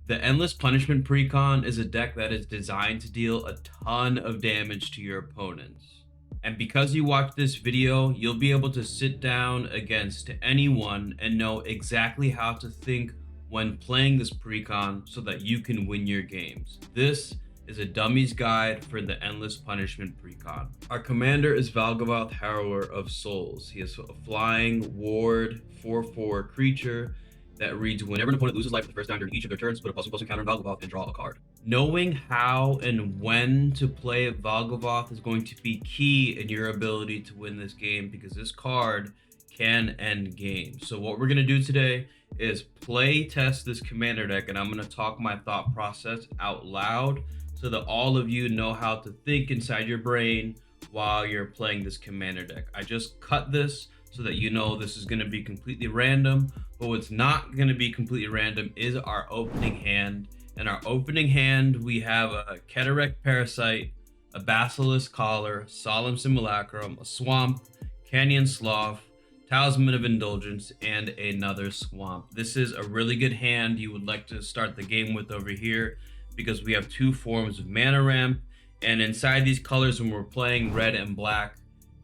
The Endless Punishment Precon is a deck that is designed to deal a ton of damage to your opponents. And because you watch this video, you'll be able to sit down against anyone and know exactly how to think when playing this Precon so that you can win your games. This is a dummy's guide for the Endless Punishment Precon. Our commander is Valgavoth, Harrower of Souls. He is a flying ward 4/4 creature that reads, whenever an opponent loses life for the first time during each of their turns, put a +1/+1 counter on Valgavoth and draw a card. Knowing how and when to play Valgavoth is going to be key in your ability to win this game, because this card can end games. So what we're going to do today is play test this commander deck, and I'm going to talk my thought process out loud so that all of you know how to think inside your brain while you're playing this commander deck. I just cut this so that you know this is going to be completely random, but what's not going to be completely random is our opening hand. In our opening hand, we have a Cataract Parasite, a Basilisk Collar, Solemn Simulacrum, a Swamp, Canyon Sloth, Talisman of Indulgence, and another Swamp. This is a really good hand you would like to start the game with over here, because we have two forms of mana ramp, and inside these colors, when we're playing red and black,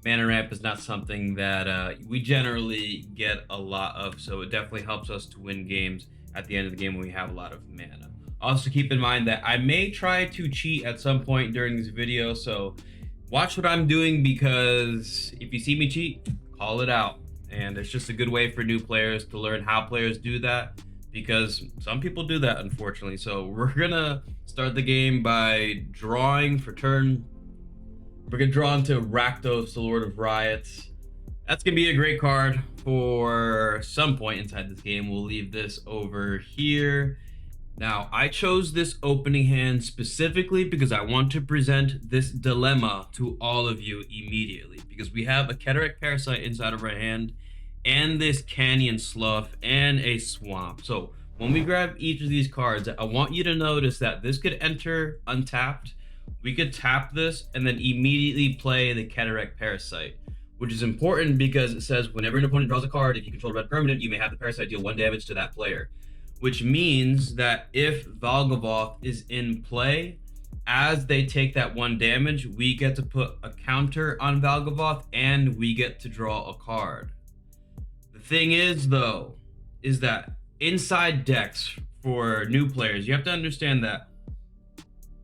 mana ramp is not something that we generally get a lot of, so it definitely helps us to win games at the end of the game when we have a lot of mana. Also keep in mind that I may try to cheat at some point during this video, so watch what I'm doing, because if you see me cheat, call it out. And it's just a good way for new players to learn how players do that, because some people do that, unfortunately. So we're gonna start the game by drawing for turn. We're gonna draw into Rakdos, the Lord of Riots. That's gonna be a great card for some point inside this game. We'll leave this over here. Now, I chose this opening hand specifically because I want to present this dilemma to all of you immediately, because we have a Cataract Parasite inside of our hand, and this Canyon Slough, and a Swamp. So when we grab each of these cards, I want you to notice that this could enter untapped. We could tap this and then immediately play the Cataract Parasite, which is important because it says whenever an opponent draws a card, if you control a red permanent, you may have the Parasite deal 1 damage to that player. Which means that if Valgavoth is in play, as they take that 1 damage, we get to put a counter on Valgavoth and we get to draw a card. The thing is, though, is that inside decks for new players, you have to understand that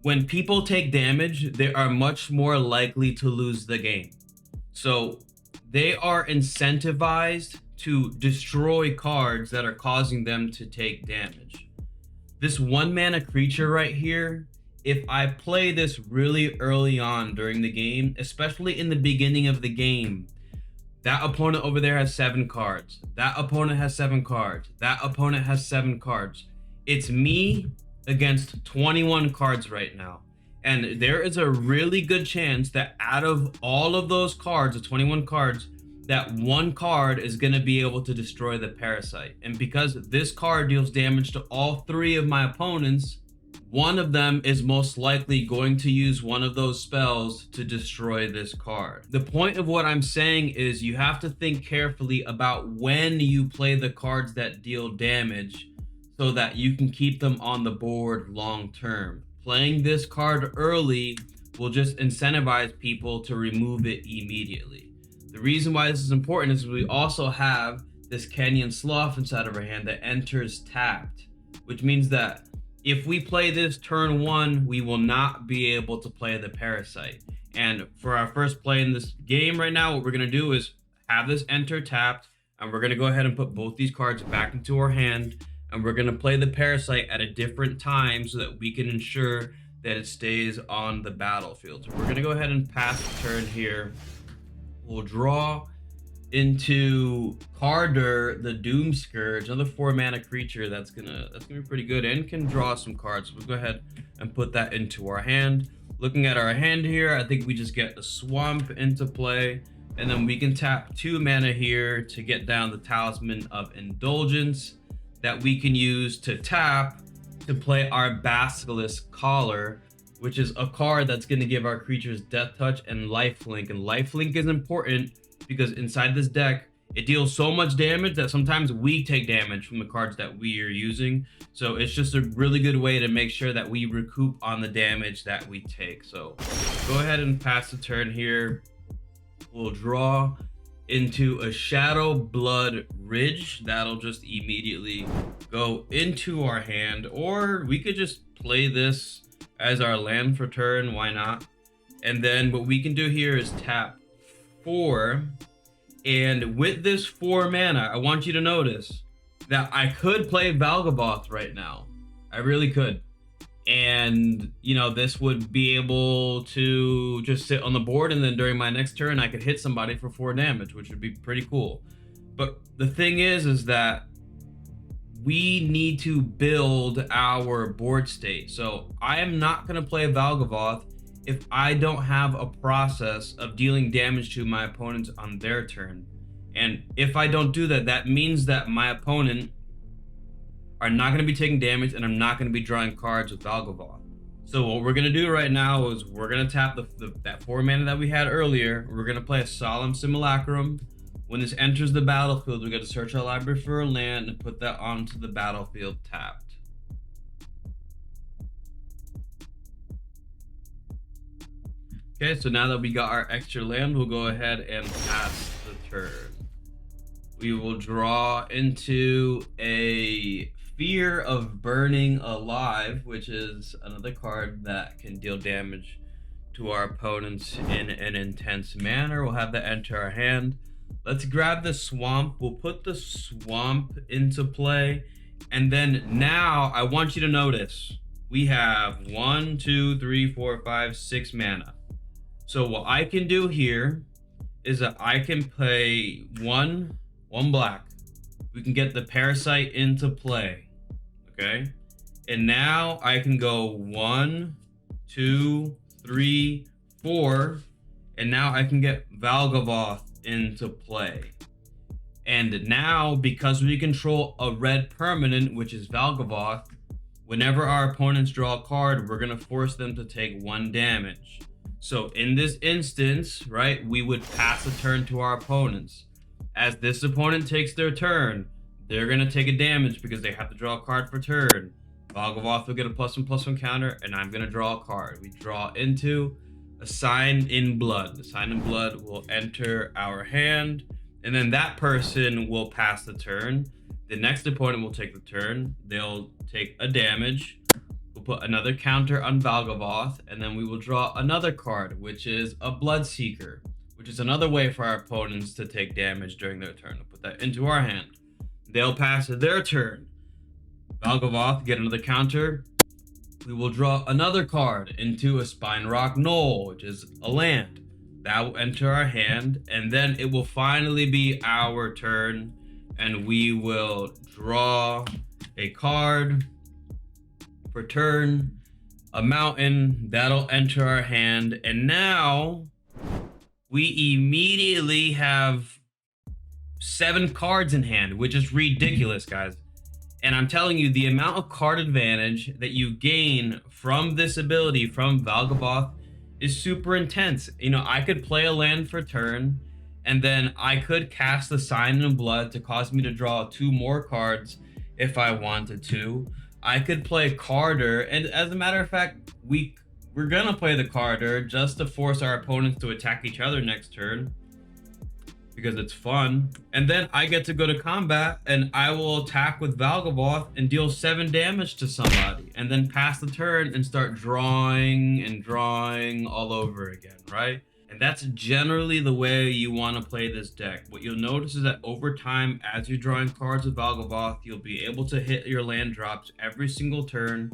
when people take damage, they are much more likely to lose the game. So they are incentivized to destroy cards that are causing them to take damage. This 1 mana creature right here, if I play this really early on during the game, especially in the beginning of the game, that opponent over there has 7 cards. That opponent has 7 cards. That opponent has 7 cards. It's me against 21 cards right now. And there is a really good chance that out of all of those cards, the 21 cards, that 1 card is going to be able to destroy the Parasite. And because this card deals damage to all 3 of my opponents, one of them is most likely going to use one of those spells to destroy this card. The point of what I'm saying is you have to think carefully about when you play the cards that deal damage so that you can keep them on the board long term. Playing this card early will just incentivize people to remove it immediately. The reason why this is important is we also have this Canyon Slough inside of our hand that enters tapped, which means that if we play this turn 1, we will not be able to play the Parasite. And for our first play in this game right now, what we're going to do is have this enter tapped, and we're going to go ahead and put both these cards back into our hand, and we're going to play the Parasite at a different time so that we can ensure that it stays on the battlefield. So we're going to go ahead and pass the turn here. We'll draw into Carder, the Doom Scourge, another 4 mana creature that's gonna be pretty good and can draw some cards. So we'll go ahead and put that into our hand. Looking at our hand here, I think we just get a Swamp into play, and then we can tap 2 mana here to get down the Talisman of Indulgence that we can use to tap to play our Basilisk Collar, which is a card that's going to give our creatures Death Touch and Lifelink. And Lifelink is important because inside this deck, It deals so much damage that sometimes we take damage from the cards that we are using. So it's just a really good way to make sure that we recoup on the damage that we take. So go ahead and pass the turn here. We'll draw into a Shadow Blood Ridge. That'll just immediately go into our hand, or we could just play this as our land for turn. Why not? And then what we can do here is tap 4, and with this 4 mana, I want you to notice that I could play Valgavoth right now. I really could. And, you know, this would be able to just sit on the board, and then during my next turn, I could hit somebody for 4 damage, which would be pretty cool. But the thing is that we need to build our board state. So I am not going to play Valgavoth if I don't have a process of dealing damage to my opponents on their turn. And if I don't do that, that means that my opponent are not going to be taking damage, and I'm not going to be drawing cards with Valgavoth. So what we're going to do right now is we're going to tap that 4 mana that we had earlier. We're going to play a Solemn Simulacrum. When this enters the battlefield, we got to search our library for a land and put that onto the battlefield tapped. Okay, so now that we got our extra land, we'll go ahead and pass the turn. We will draw into a Fear of Burning Alive, which is another card that can deal damage to our opponents in an intense manner. We'll have that enter our hand. Let's grab the swamp. We'll put the swamp into play. And then now I want you to notice we have 1, 2, 3, 4, 5, 6 mana. So what I can do here is that I can play one black. We can get the Parasite into play. Okay, and now I can go 1, 2, 3, 4, and now I can get Valgavoth into play. And now, because we control a red permanent, which is Valgavoth, whenever our opponents draw a card, we're gonna force them to take 1 damage. So in this instance, right, we would pass a turn to our opponents. As this opponent takes their turn, they're going to take a damage because they have to draw a card per turn. Valgavoth will get a +1/+1 counter, and I'm going to draw a card. We draw into a Sign in Blood. The Sign in Blood will enter our hand, and then that person will pass the turn. The next opponent will take the turn. They'll take a damage. We'll put another counter on Valgavoth, and then we will draw another card, which is a Bloodseeker, which is another way for our opponents to take damage during their turn. We'll put that into our hand. They'll pass their turn. Valgavoth get another counter. We will draw another card into a Spinerock Knoll, which is a land. That will enter our hand, and then it will finally be our turn, and we will draw a card per turn, a mountain. That'll enter our hand, and now we immediately have 7 cards in hand, which is ridiculous, guys. And I'm telling you, the amount of card advantage that you gain from this ability from Valgavoth is super intense. You know, I could play a land for turn, and then I could cast the Sign in Blood to cause me to draw 2 more cards if I wanted to. I could play Carter, and as a matter of fact, we're gonna play the Carter just to force our opponents to attack each other next turn, because it's fun. And then I get to go to combat, and I will attack with Valgavoth and deal 7 damage to somebody, and then pass the turn and start drawing and drawing all over again, right? And that's generally the way you want to play this deck. What you'll notice is that over time, as you're drawing cards with Valgavoth, you'll be able to hit your land drops every single turn.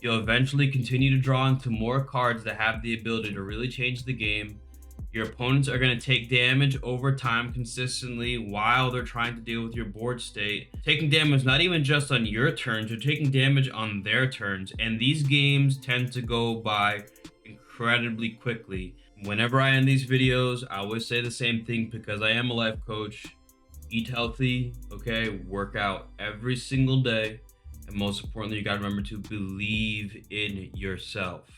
You'll eventually continue to draw into more cards that have the ability to really change the game. Your opponents are going to take damage over time consistently while they're trying to deal with your board state. Taking damage not even just on your turns, you're taking damage on their turns. And these games tend to go by incredibly quickly. Whenever I end these videos, I always say the same thing because I am a life coach. Eat healthy, okay? Work out every single day. And most importantly, you got to remember to believe in yourself.